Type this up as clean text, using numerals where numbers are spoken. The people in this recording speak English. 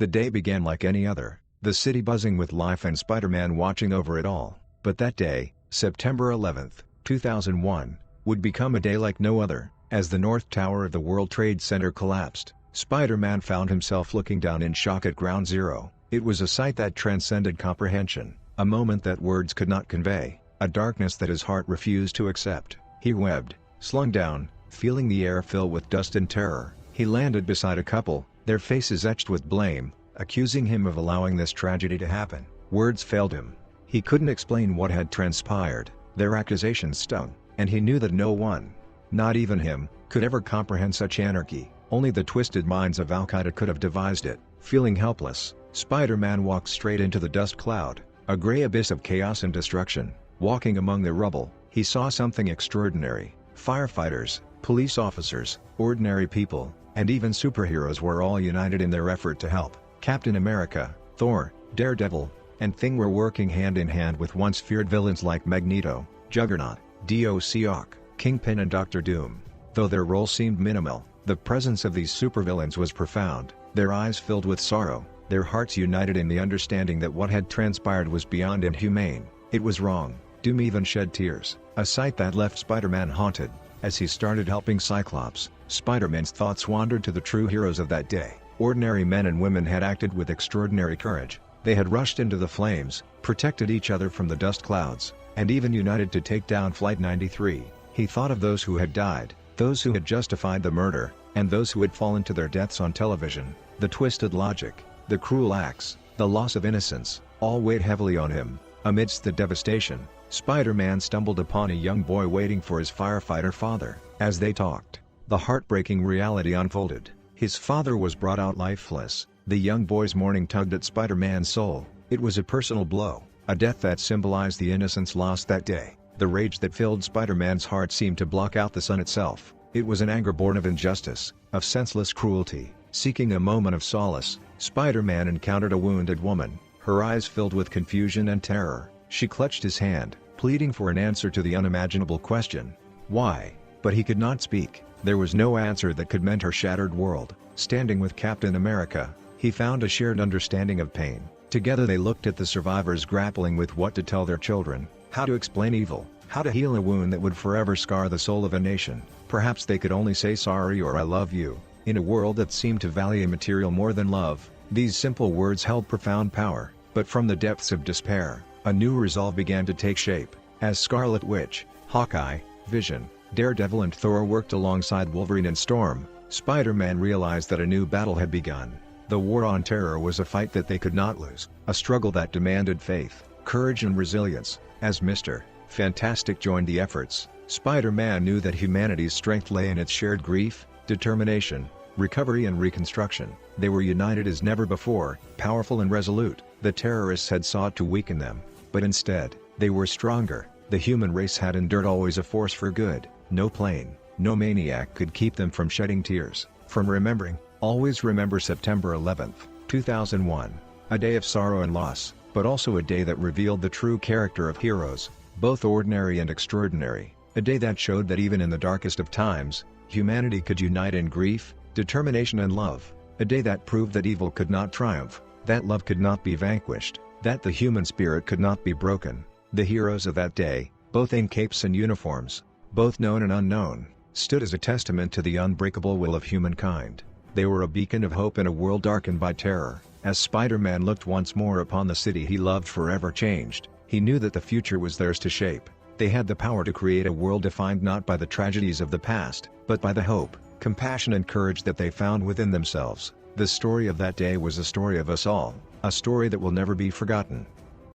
The day began like any other, the city buzzing with life and Spider-Man watching over it all. But that day, September 11th, 2001, would become a day like no other. As the North Tower of the World Trade Center collapsed, Spider-Man found himself looking down in shock at Ground Zero. It was a sight that transcended comprehension, a moment that words could not convey, a darkness that his heart refused to accept. He webbed, slung down, feeling the air fill with dust and terror. He landed beside a couple, their faces etched with blame, accusing him of allowing this tragedy to happen. Words failed him. He couldn't explain what had transpired, their accusations stung, and he knew that no one, not even him, could ever comprehend such anarchy. Only the twisted minds of Al-Qaeda could have devised it. Feeling helpless, Spider-Man walked straight into the dust cloud, a gray abyss of chaos and destruction. Walking among the rubble, he saw something extraordinary. Firefighters, police officers, ordinary people, and even superheroes were all united in their effort to help. Captain America, Thor, Daredevil, and Thing were working hand in hand with once feared villains like Magneto, Juggernaut, Doc Ock, Kingpin and Doctor Doom. Though their role seemed minimal, the presence of these supervillains was profound. Their eyes filled with sorrow, their hearts united in the understanding that what had transpired was beyond inhumane. It was wrong. Doom even shed tears, a sight that left Spider-Man haunted. As he started helping Cyclops, Spider-Man's thoughts wandered to the true heroes of that day. Ordinary men and women had acted with extraordinary courage. They had rushed into the flames, protected each other from the dust clouds, and even united to take down Flight 93. He thought of those who had died, those who had justified the murder, and those who had fallen to their deaths on television. The twisted logic, the cruel acts, the loss of innocence, all weighed heavily on him. Amidst the devastation, Spider-Man stumbled upon a young boy waiting for his firefighter father. As they talked, the heartbreaking reality unfolded. His father was brought out lifeless. The young boy's mourning tugged at Spider-Man's soul. It was a personal blow, a death that symbolized the innocence lost that day. The rage that filled Spider-Man's heart seemed to block out the sun itself. It was an anger born of injustice, of senseless cruelty. Seeking a moment of solace, Spider-Man encountered a wounded woman, her eyes filled with confusion and terror. She clutched his hand, pleading for an answer to the unimaginable question, why? But he could not speak. There was no answer that could mend her shattered world. Standing with Captain America, he found a shared understanding of pain. Together they looked at the survivors grappling with what to tell their children, how to explain evil, how to heal a wound that would forever scar the soul of a nation. Perhaps they could only say sorry or I love you. In a world that seemed to value material more than love, these simple words held profound power. But from the depths of despair, a new resolve began to take shape. As Scarlet Witch, Hawkeye, Vision, Daredevil and Thor worked alongside Wolverine and Storm, Spider-Man realized that a new battle had begun. The war on terror was a fight that they could not lose, a struggle that demanded faith, courage and resilience. As Mr. Fantastic joined the efforts, Spider-Man knew that humanity's strength lay in its shared grief, determination, recovery and reconstruction. They were united as never before, powerful and resolute. The terrorists had sought to weaken them, but instead, they were stronger. The human race had endured always a force for good. No plane, no maniac could keep them from shedding tears, from remembering. Always remember September 11th, 2001, a day of sorrow and loss, but also a day that revealed the true character of heroes, both ordinary and extraordinary. A day that showed that even in the darkest of times, humanity could unite in grief, determination and love. A day that proved that evil could not triumph, that love could not be vanquished, that the human spirit could not be broken. The heroes of that day, both in capes and uniforms, both known and unknown, stood as a testament to the unbreakable will of humankind. They were a beacon of hope in a world darkened by terror. As Spider-Man looked once more upon the city he loved forever changed, he knew that the future was theirs to shape. They had the power to create a world defined not by the tragedies of the past, but by the hope, compassion and courage that they found within themselves. The story of that day was a story of us all, a story that will never be forgotten.